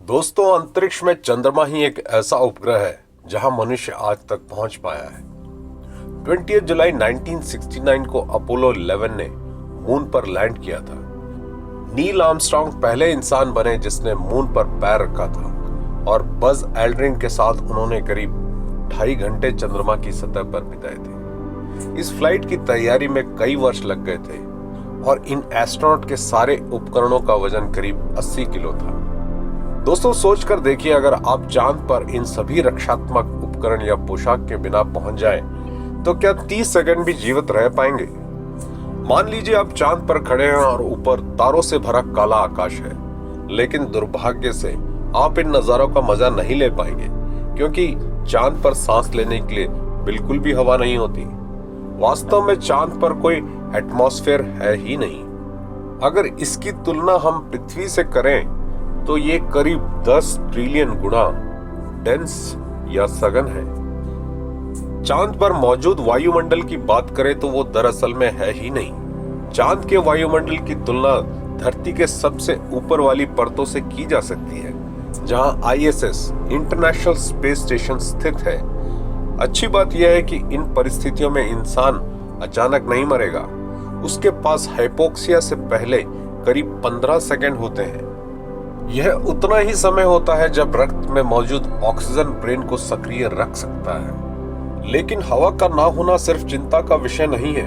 दोस्तों, अंतरिक्ष में चंद्रमा ही एक ऐसा उपग्रह है जहां मनुष्य आज तक पहुंच पाया है। 20 जुलाई 1969 को अपोलो 11 ने मून पर लैंड किया था। नील आर्मस्ट्रांग पहले इंसान बने जिसने मून पर पैर रखा था और बज एल्ड्रिन के साथ उन्होंने करीब 2.5 घंटे चंद्रमा की सतह पर बिताए थे। इस फ्लाइट की तैयारी में कई वर्ष लग गए थे और इन एस्ट्रोनॉट के सारे उपकरणों का वजन करीब 80 किलो था। दोस्तों, सोचकर देखिए, अगर आप चांद पर इन सभी रक्षात्मक उपकरण या पोशाक के बिना पहुंच जाएं, तो क्या 30 सेकंड भी जीवित रह पाएंगे? मान लीजिए आप चांद पर खड़े हैं और ऊपर तारों से भरा काला आकाश है, लेकिन दुर्भाग्य से आप इन नजारों का मजा नहीं ले पाएंगे क्योंकि चांद पर सांस लेने के लिए बिल्कुल भी हवा नहीं होती। वास्तव में चांद पर कोई एटमॉस्फेयर है ही नहीं। अगर इसकी तुलना हम पृथ्वी से करें तो ये करीब 10 ट्रिलियन गुना डेंस या सघन है। चांद पर मौजूद वायुमंडल की बात करें तो वो दरअसल में है ही नहीं। चांद के वायुमंडल की तुलना धरती के सबसे ऊपर वाली परतों से की जा सकती है, जहां ISS इंटरनेशनल स्पेस स्टेशन स्थित है। अच्छी बात यह है कि इन परिस्थितियों में इंसान अचानक नहीं मरेगा। उसके पास हाइपोक्सिया से पहले करीब 15 सेकंड होते हैं। यह उतना ही समय होता है जब रक्त में मौजूद ऑक्सीजन ब्रेन को सक्रिय रख सकता है। लेकिन हवा का ना होना सिर्फ चिंता का विषय नहीं है।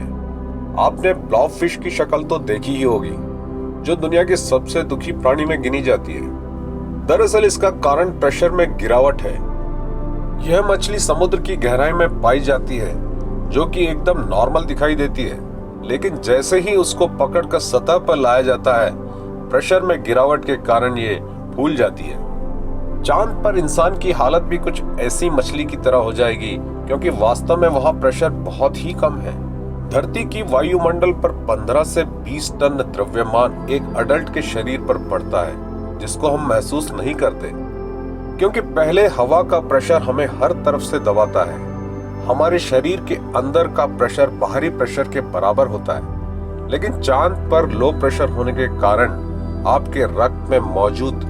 आपने ब्लॉबफिश की शक्ल तो देखी ही होगी, जो दुनिया के सबसे दुखी प्राणी में गिनी जाती है। दरअसल इसका कारण प्रेशर में गिरावट है। यह मछली समुद्र की गहराई में पाई जाती है, जो कि एकदम नॉर्मल दिखाई देती है, लेकिन जैसे ही उसको पकड़कर सतह पर लाया जाता है, प्रेशर में गिरावट के कारण ये फूल जाती है। चांद पर इंसान की हालत भी कुछ ऐसी मछली की तरह हो जाएगी, क्योंकि वास्तव में वहां प्रेशर बहुत ही कम है। धरती की वायुमंडल पर 15 से 20 टन द्रव्यमान एक अडल्ट के शरीर पर पड़ता है, जिसको हम महसूस नहीं करते, क्योंकि पहले हवा का प्रेशर हमें हर तरफ से दबाता है। हमारे शरीर के अंदर का प्रेशर बाहरी प्रेशर के बराबर होता है, लेकिन चांद पर लो प्रेशर होने के कारण आपके रक्त में मौजूद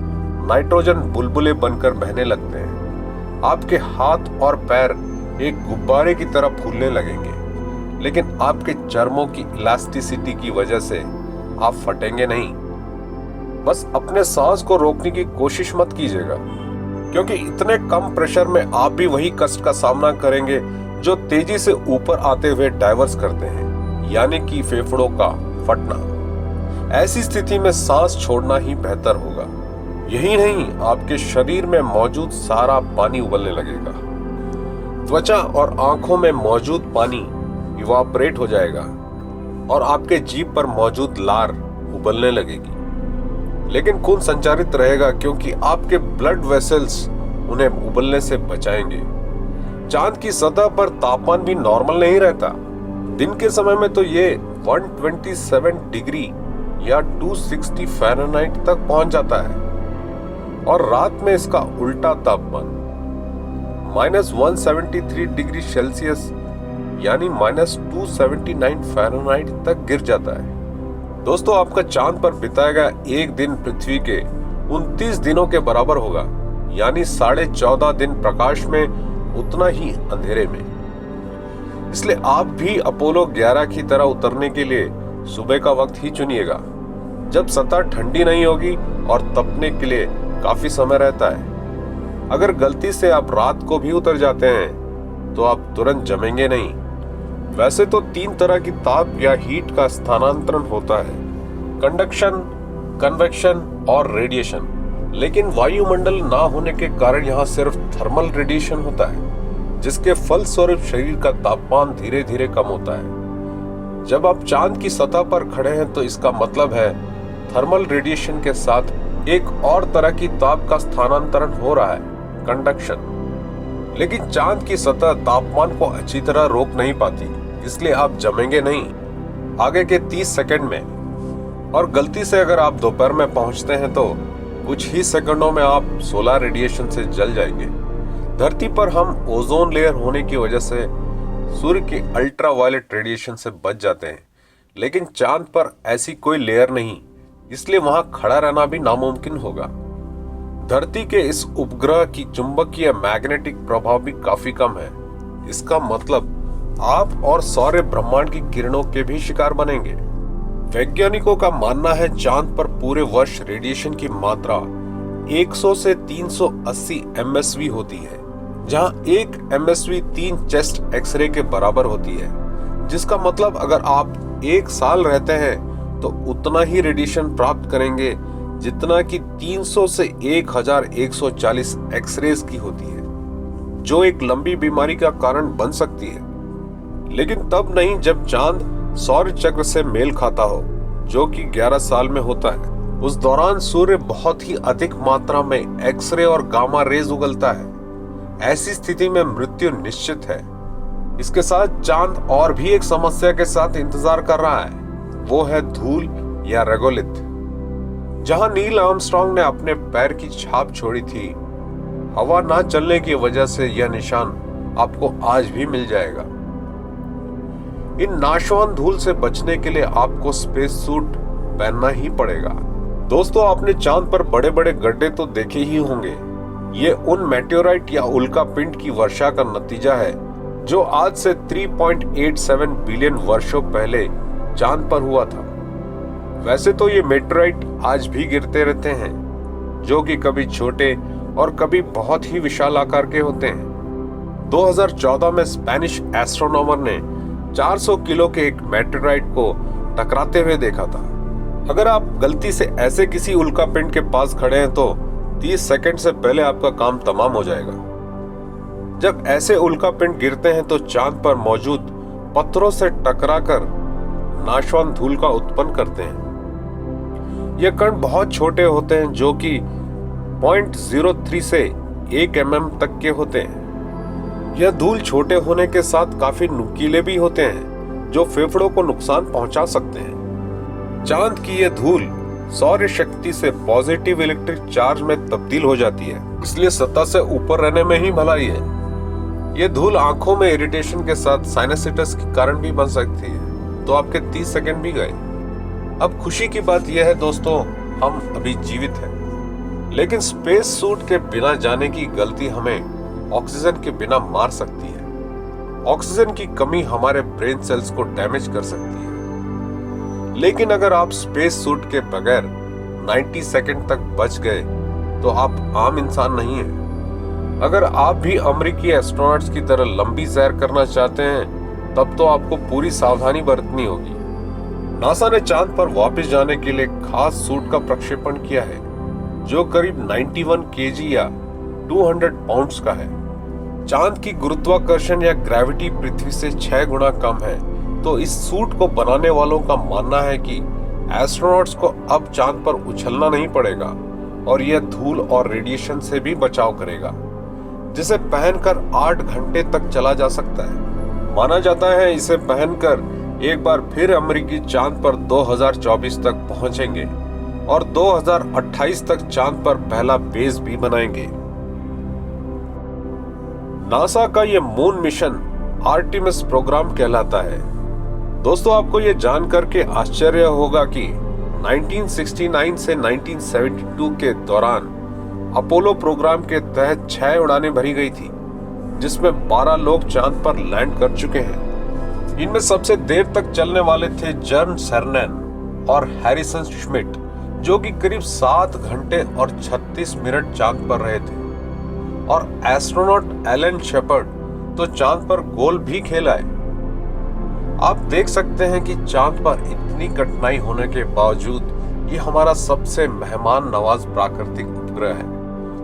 नाइट्रोजन बुलबुले बनकर बहने लगते हैं। आपके हाथ और पैर एक गुब्बारे की तरह फूलने लगेंगे, लेकिन आपके चर्मों की इलास्टिसिटी की वजह से आप फटेंगे नहीं। बस अपने सांस को रोकने की कोशिश मत कीजिएगा, क्योंकि इतने कम प्रेशर में आप भी वही कष्ट का सामना करेंगे जो तेजी से ऊपर आते हुए डाइवर्स करते हैं, यानी कि फेफड़ों का फटना। ऐसी स्थिति में सांस छोड़ना ही बेहतर होगा। यही नहीं, आपके शरीर में मौजूद सारा पानी उबलने लगेगा। त्वचा और आंखों में मौजूद पानी इवापोरेट हो जाएगा और आपके जीभ पर मौजूद लार उबलने लगेगी, लेकिन खून संचारित रहेगा क्योंकि आपके ब्लड वेसल्स उन्हें उबलने से बचाएंगे। चांद की सतह पर तापमान भी नॉर्मल नहीं रहता। दिन के समय में तो ये 127 डिग्री या 260 फ़ारेनहाइट तक पहुंच जाता है, और रात में इसका उल्टा तापमान -173 डिग्री सेल्सियस यानी -279 फ़ारेनहाइट तक गिर जाता है। दोस्तों, आपका चांद पर बिताया गया एक दिन पृथ्वी के 29 दिनों के बराबर होगा, यानी 14.5 दिन प्रकाश में, उतना ही अंधेरे में। इसलिए आप भी अपोलो 11 की तरह उतरने के लिए सुबह का वक्त ही चुनिएगा, जब सतह ठंडी नहीं होगी और तपने के लिए काफी समय रहता है। अगर गलती से आप रात को भी उतर जाते हैं तो आप तुरंत जमेंगे नहीं। वैसे तो 3 तरह की ताप या हीट का स्थानांतरण होता है, कंडक्शन, कन्वेक्शन और रेडिएशन। लेकिन वायुमंडल ना होने के कारण यहाँ सिर्फ थर्मल रेडिएशन होता है, जिसके फलस्वरूप शरीर का तापमान धीरे धीरे कम होता है। जब आप चांद की सतह पर खड़े हैं तो इसका मतलब है थर्मल रेडिएशन के साथ एक और तरह की ताप का स्थानांतरण हो रहा है, कंडक्शन। लेकिन चांद की सतह तापमान को अच्छी तरह रोक नहीं पाती, इसलिए आप जमेंगे नहीं आगे के 30 सेकंड में। और गलती से अगर आप दोपहर में पहुंचते हैं तो कुछ ही सेकंडों में आप सोलर रेडिएशन से जल जाएंगे। धरती पर हम ओजोन लेयर होने की वजह से सूर्य के अल्ट्रावायलेट रेडिएशन से बच जाते हैं, लेकिन चांद पर ऐसी कोई लेयर नहीं, इसलिए वहां खड़ा रहना भी नामुमकिन होगा। धरती के इस उपग्रह की चुंबकीय मैग्नेटिक प्रभाव भी काफी कम है। इसका मतलब आप और सौर ब्रह्मांड की किरणों के भी शिकार बनेंगे। वैज्ञानिकों का मानना है चांद पर पूरे वर्ष रेडिएशन की मात्रा 100 से 380 एमएसवी होती है, जहां 1 एमएसवी 3 चेस्ट एक्सरे के बराबर होती है। जिसका मतलब अगर आप 1 साल रहते हैं तो उतना ही रेडिएशन प्राप्त करेंगे जितना कि 300 से 1140 एक्सरेज की होती है, जो एक लंबी बीमारी का कारण बन सकती है। लेकिन तब नहीं जब चांद सौर चक्र से मेल खाता हो, जो कि 11 साल में होता है। उस दौरान सूर्य बहुत ही अधिक मात्रा में एक्सरे और गामा रेज उगलता है। ऐसी स्थिति में मृत्यु निश्चित है। इसके साथ चांद और भी एक समस्या के साथ इंतजार कर रहा है, वो है धूल या रेगोलिथ। जहां नील आर्मस्ट्रांग ने अपने पैर की छाप छोड़ी थी, हवा ना चलने की वजह से यह निशान आपको आज भी मिल जाएगा। इन नाशवान धूल से बचने के लिए आपको स्पेस सूट पहनना ही पड़ेगा। दोस्तों, आपने चांद पर बड़े बड़े गड्ढे तो देखे ही होंगे। ये उन मेटेओराइट या उल्का पिंड की वर्षा का नतीजा है जो आज से 3.87 बिलियन वर्षों पहले चांद पर हुआ था। वैसे तो ये मेटेओराइट आज भी गिरते रहते हैं, जो कि कभी छोटे और कभी बहुत ही विशाल आकार के होते हैं। 2014 में स्पेनिश एस्ट्रोनॉमर ने 400 किलो के एक मेटेओराइट को टकराते हुए देखा था। अगर आप गलती से ऐसे किसी उल्का पिंड के पास खड़े हैं तो 30 सेकंड से पहले आपका काम तमाम हो जाएगा। जब ऐसे उल्का पिंड गिरते हैं तो चांद पर मौजूद पत्थरों से टकराकर नाशवान धूल का उत्पन्न करते हैं। ये कण बहुत छोटे होते हैं, जो कि 0.03 से 1 mm तक के होते हैं। यह धूल छोटे होने के साथ काफी नुकीले भी होते हैं, जो फेफड़ों को नुकसान पहुंचा सकते हैं। चांद की यह धूल सौर शक्ति से पॉजिटिव इलेक्ट्रिक चार्ज में तब्दील हो जाती है, इसलिए सतह से ऊपर रहने में ही भलाई है। यह धूल आंखों में इरिटेशन के साथ साइनसाइटिस के कारण भी बन सकती है, तो आपके 30 सेकंड भी गए। अब खुशी की बात यह है दोस्तों, हम अभी जीवित हैं, लेकिन स्पेस सूट के बिना जाने की गलती हमें ऑक्सीजन के बिना मार सकती है। ऑक्सीजन की कमी हमारे ब्रेन सेल्स को डैमेज कर सकती है। लेकिन अगर आप स्पेस सूट के बगैर 90 सेकंड तक बच गए तो आप आम इंसान नहीं हैं। अगर आप भी अमेरिकी एस्ट्रोनॉट्स की तरह लंबी सैर करना चाहते हैं, तब तो आपको पूरी सावधानी बरतनी होगी। नासा ने चांद पर वापस जाने के लिए खास सूट का प्रक्षेपण किया है, जो करीब 91 केजी या 200 पाउंड्स का है। चांद की गुरुत्वाकर्षण या ग्रेविटी पृथ्वी से 6 गुना कम है, तो इस सूट को बनाने वालों का मानना है कि एस्ट्रोनॉट्स को अब चांद पर उछलना नहीं पड़ेगा और यह धूल और रेडिएशन से भी बचाव करेगा, जिसे पहनकर 8 घंटे तक चला जा सकता है। माना जाता है इसे पहनकर एक बार फिर अमेरिकी चांद पर 2024 तक पहुंचेंगे और 2028 तक चांद पर पहला बेस भी बनाएंगे। नासा का यह मून मिशन आर्टेमिस प्रोग्राम कहलाता है। दोस्तों, आपको यह जानकर के आश्चर्य होगा कि 1969 से 1972 के दौरान अपोलो प्रोग्राम के तहत 6 उड़ानें भरी गई थी, जिसमें 12 लोग चांद पर लैंड कर चुके हैं। इनमें सबसे देर तक चलने वाले थे जर्न सर्नेन और हैरिसन श्मिट, जो कि करीब 7 घंटे और 36 मिनट चांद पर रहे थे। और एस्ट्रोनॉट एलन शेपर्ड तो चांद पर गोल भी खेलाए। आप देख सकते हैं कि चांद पर इतनी कठिनाई होने के बावजूद ये हमारा सबसे मेहमान नवाज प्राकृतिक उपग्रह है,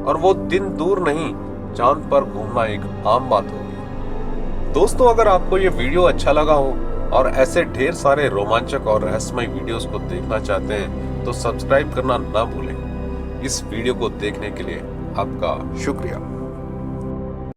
और वो दिन दूर नहीं, चांद पर घूमना एक आम बात होगी। दोस्तों, अगर आपको ये वीडियो अच्छा लगा हो और ऐसे ढेर सारे रोमांचक और रहस्यमय वीडियोस को देखना चाहते हैं तो सब्सक्राइब करना ना भूलें। इस वीडियो को देखने के लिए आपका शुक्रिया।